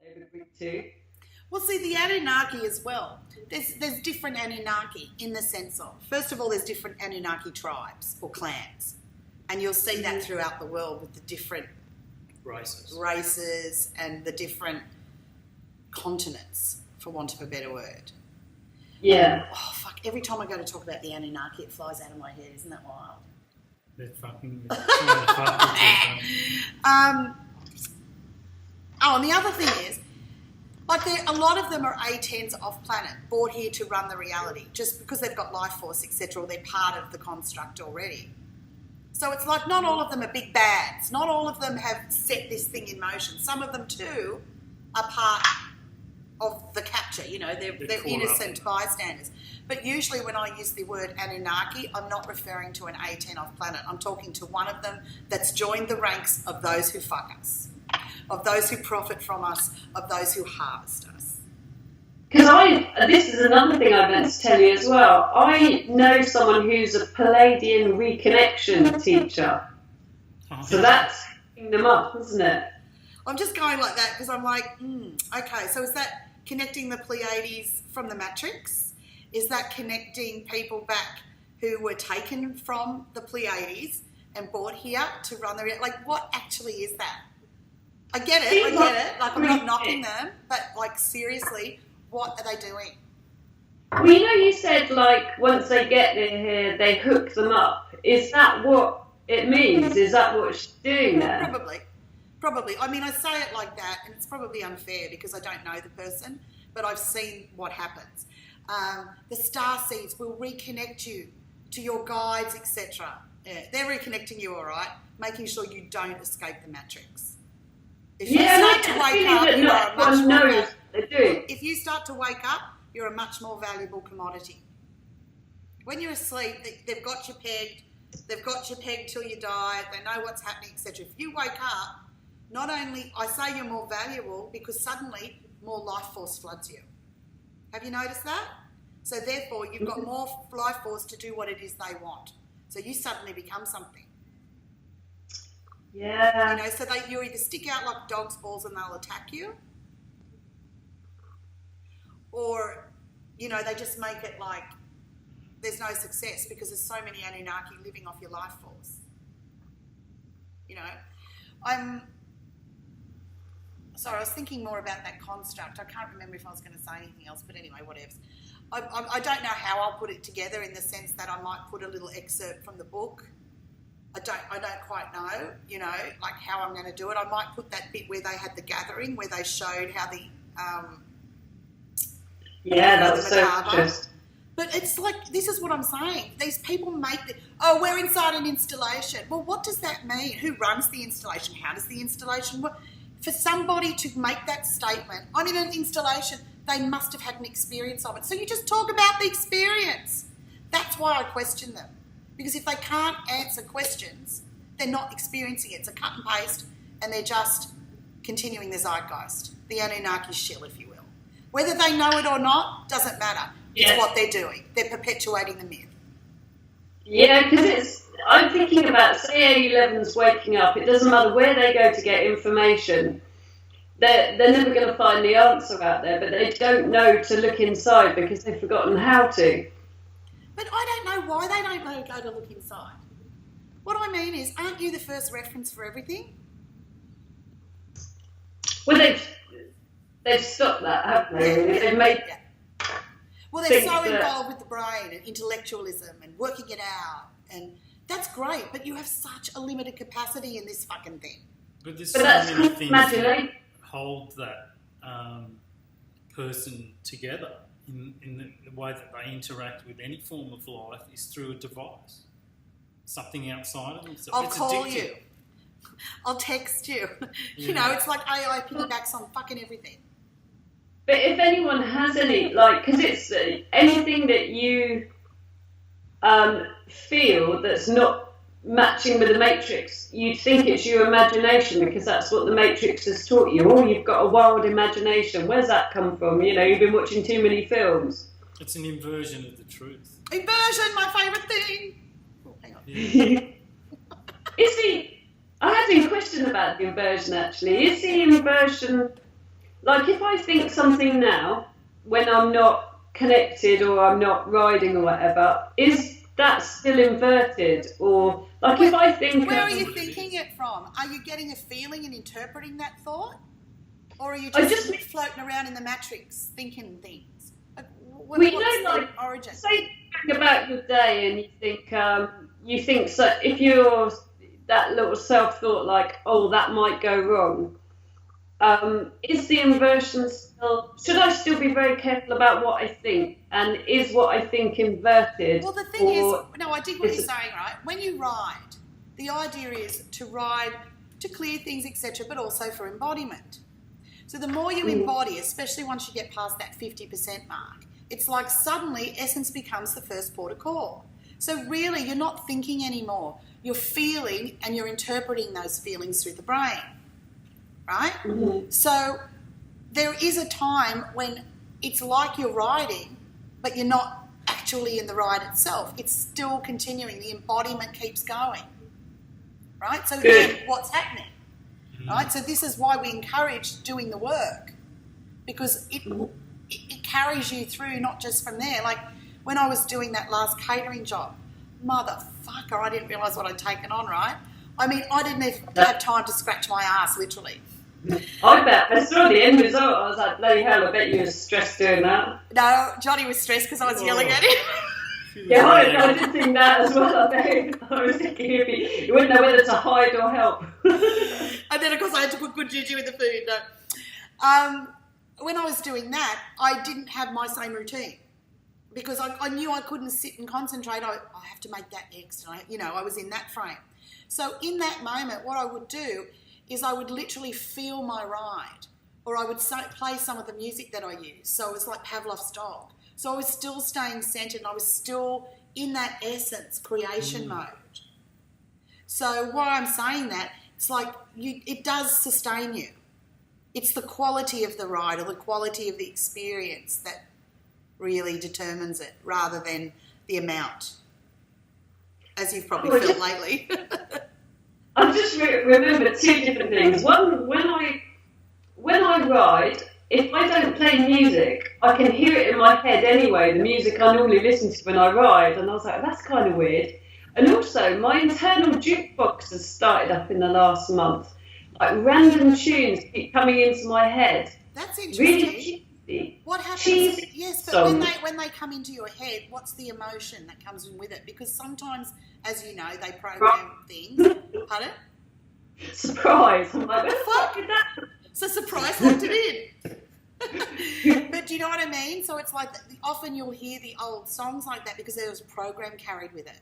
they've agreed to. Well, see, the Anunnaki as well. There's different Anunnaki in the sense of, first of all, there's different Anunnaki tribes or clans. And you'll see that throughout the world with the different races and the different continents, for want of a better word. Yeah. Oh, fuck. Every time I go to talk about the Anunnaki, it flies out of my head. Isn't that wild? They're fucking... And the other thing is, like, a lot of them are A10s off planet, brought here to run the reality, just because they've got life force, etc., or they're part of the construct already. So it's like not all of them are big bads. Not all of them have set this thing in motion. Some of them, too, are part of the capture. You know, they're innocent bystanders. But usually when I use the word Anunnaki, I'm not referring to an A10 off planet. I'm talking to one of them that's joined the ranks of those who fuck us, of those who profit from us, of those who harvest us. Because this is another thing I meant to tell you as well. I know someone who's a Palladian reconnection teacher. So that's picking them up, isn't it? I'm just going like that because I'm like, okay, so is that connecting the Pleiades from the Matrix? Is that connecting people back who were taken from the Pleiades and brought here to run the... Like, what actually is that? I get it. Like, I'm not knocking them, but, like, seriously... What are they doing? Well, you know, you said, like, once they get here, they hook them up. Is that what it means? Is that what she's doing there? Probably. I mean, I say it like that, and it's probably unfair because I don't know the person, but I've seen what happens. The star seeds will reconnect you to your guides, etc. Yeah, they're reconnecting you, all right, making sure you don't escape the matrix. If you start to wake up, you are much more... If you start to wake up, you're a much more valuable commodity. When you're asleep, they've got you pegged. They've got you pegged till you die. They know what's happening, etc. If you wake up, not only I say you're more valuable because suddenly more life force floods you. Have you noticed that? So therefore, you've got more life force to do what it is they want. So you suddenly become something. Yeah. You know, so you either stick out like dog's balls and they'll attack you, or, you know, they just make it like there's no success because there's so many Anunnaki living off your life force. You know, I was thinking more about that construct. I can't remember if I was going to say anything else, but anyway, whatever. I don't know how I'll put it together in the sense that I might put a little excerpt from the book. I don't quite know, you know, like how I'm going to do it. I might put that bit where they had the gathering, where they showed how the... that was so interesting. But it's like, this is what I'm saying. These people make we're inside an installation. Well, what does that mean? Who runs the installation? How does the installation work? For somebody to make that statement, I'm in an installation, they must have had an experience of it. So you just talk about the experience. That's why I question them. Because if they can't answer questions, they're not experiencing it. It's a cut and paste, and they're just continuing the zeitgeist, the Anunnaki shill, if you will. Whether they know it or not, doesn't matter. It's what they're doing. They're perpetuating the myth. Yeah, because I'm thinking about, say A11's waking up, it doesn't matter where they go to get information, they're never going to find the answer out there, but they don't know to look inside because they've forgotten how to. But I don't know why they don't know go to look inside. What I mean is, aren't you the first reference for everything? Well, they've stopped that, haven't they? They've made... Yeah. Well, they're so involved with the brain and intellectualism and working it out, and that's great, but you have such a limited capacity in this fucking thing. But there's so many things that hold that person together in the way that they interact with any form of life is through a device. Something outside of them. So I'll call you. I'll text you. Yeah. You know, it's like AI piggybacks on fucking everything. But if anyone has any, like, because it's anything that you feel that's not matching with the Matrix, you'd think it's your imagination because that's what the Matrix has taught you. Oh, you've got a wild imagination. Where's that come from? You know, you've been watching too many films. It's an inversion of the truth. Inversion, my favourite thing. Oh, hang on. Yeah. I had a question about the inversion, actually. Is the inversion like if I think something now, when I'm not connected or I'm not riding or whatever, is that still inverted? Or like if I think... Where are you thinking it from? Are you getting a feeling and interpreting that thought? Or are you just floating around in the matrix thinking things? Like, what's the origin? Say about your day and you think so, if you're that little self-thought like, oh, that might go wrong, is the inversion still... Should I still be very careful about what I think? And is what I think inverted? Well, the thing is... No, I dig what you're saying, right? When you ride, the idea is to ride to clear things, etc., but also for embodiment. So the more you embody, especially once you get past that 50% mark, it's like suddenly essence becomes the first port of call. So really, you're not thinking anymore. You're feeling and you're interpreting those feelings through the brain, right? Mm-hmm. So there is a time when it's like you're riding, but you're not actually in the ride itself. It's still continuing. The embodiment keeps going, right? So then what's happening, right? So this is why we encourage doing the work, because it carries you through, not just from there. Like when I was doing that last catering job, motherfucker, I didn't realise what I'd taken on, right? I mean, I didn't even have time to scratch my ass, literally. I bet. I saw the end result. I was like, bloody hell, I bet you were stressed doing that. No, Johnny was stressed because I was yelling at him. Yeah, I did think that as well, I think. I was thinking you wouldn't know whether to hide or help. And then, of course, I had to put good juju in the food. No. When I was doing that, I didn't have my same routine because I knew I couldn't sit and concentrate. I have to make that next. I was in that frame. So in that moment, what I would do is I would literally feel my ride, or I would play some of the music that I use. So it was like Pavlov's dog. So I was still staying centered and I was still in that essence creation mode. So why I'm saying that, it's like it does sustain you. It's the quality of the ride or the quality of the experience that really determines it rather than the amount, as you've probably felt lately. I just remember two different things. One, when I ride, if I don't play music, I can hear it in my head anyway, the music I normally listen to when I ride, and I was like, that's kind of weird. And also, my internal jukebox has started up in the last month. Like random tunes keep coming into my head. That's interesting. Really cheesy. What happens? Cheesy yes, but when they come into your head, what's the emotion that comes in with it? Because sometimes, as you know, they program things. Pardon? Surprise! I'm like, what the fuck is that? So surprise locked it in. But do you know what I mean? So it's like often you'll hear the old songs like that because there was a program carried with it.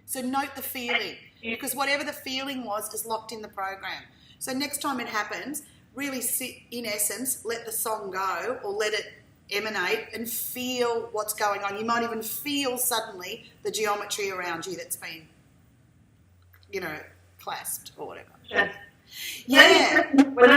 So note the feeling, because whatever the feeling was is locked in the program. So next time it happens, really sit in essence, let the song go or let it emanate and feel what's going on. You might even feel suddenly the geometry around you that's been, clasped or whatever. Yeah. When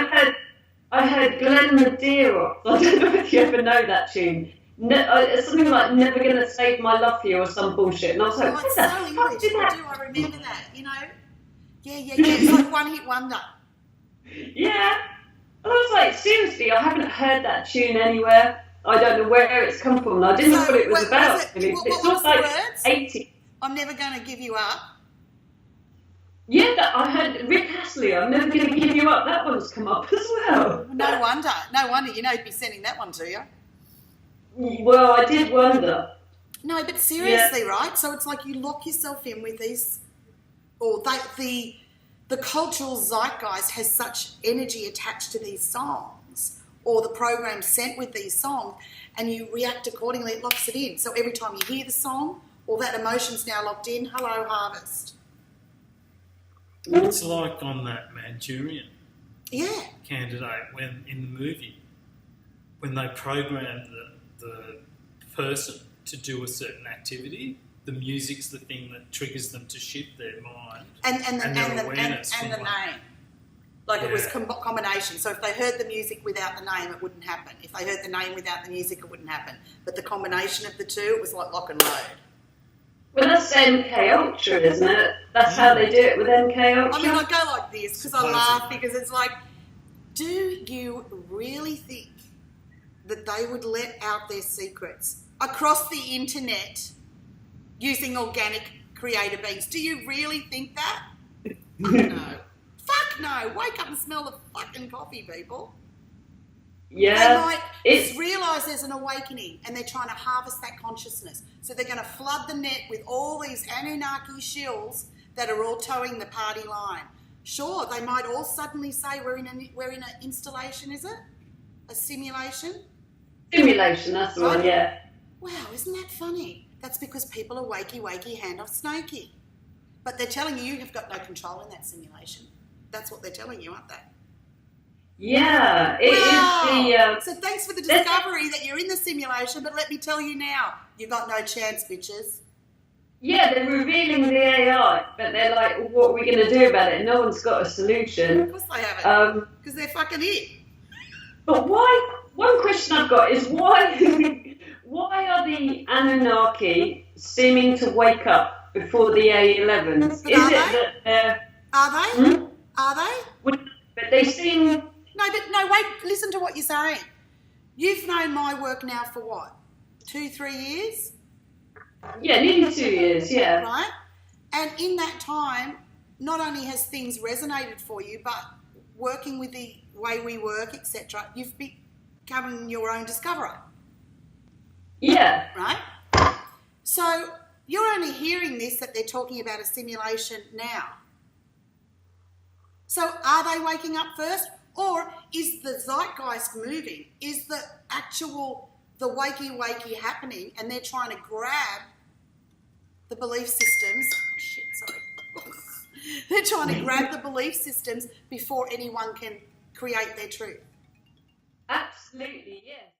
I had Glenn Madeira, I don't know if you ever know that tune. Something like "Never Gonna Save My Love For You" or some bullshit, and I was like, "What the fuck did that?" I remember that. Yeah. It's like one hit wonder. Yeah. And I was like, seriously, I haven't heard that tune anywhere. I don't know where it's come from. I didn't know what it was about. What was the words? 80. I'm never going to give you up. Yeah, I heard Rick Astley, I'm never going to give you up. That one's come up as well. No wonder. You'd be sending that one to you. Well, I did wonder. No, but seriously, right? So it's like you lock yourself in with these, or the cultural zeitgeist has such energy attached to these songs, or the program sent with these songs, and you react accordingly. It locks it in. So every time you hear the song, all that emotion's now locked in. Hello, harvest. It's like on that Manchurian candidate when in the movie, when they programmed the person to do a certain activity, the music's the thing that triggers them to shift their mind and their awareness and the name. Like it was combination. So if they heard the music without the name, it wouldn't happen. If they heard the name without the music, it wouldn't happen. But the combination of the two, it was like lock and load. Well, that's MK Ultra, isn't it? That's how they do it with MK Ultra. I mean, I go like this because I laugh because it's like Do you really think that they would let out their secrets across the internet using organic creator beings? Do you really think that? No. Fuck no. Wake up and smell the fucking coffee, people. Yeah. They might realise there's an awakening and they're trying to harvest that consciousness. So they're going to flood the net with all these Anunnaki shills that are all towing the party line. Sure, they might all suddenly say we're in an installation, is it? A simulation? Simulation, that's the one, yeah. Wow, isn't that funny? That's because people are wakey, hand off snokey. But they're telling you have got no control in that simulation. That's what they're telling you, aren't they? Yeah, it is the... So thanks for the discovery that you're in the simulation, but let me tell you now, you've got no chance, bitches. Yeah, they're revealing the AI, but they're like, what are we going to do about it? No one's got a solution. Of course they haven't, because they're fucking it. But why? One question I've got is why are the Anunnaki seeming to wake up before the A11s? Is it that Are they? Hmm? Are they? But they seem... No, wait, listen to what you're saying. You've known my work now for what? 2-3 years? Yeah, nearly 2 years, yeah. Right? And in that time, not only has things resonated for you, but working with the way we work, etc., you've become your own discoverer. Yeah. Right? So you're only hearing this, that they're talking about a simulation now. So are they waking up first? Or is the zeitgeist moving? Is the wakey happening and they're trying to grab the belief systems? Oh, shit, sorry. They're trying to grab the belief systems before anyone can create their truth. Absolutely, yeah.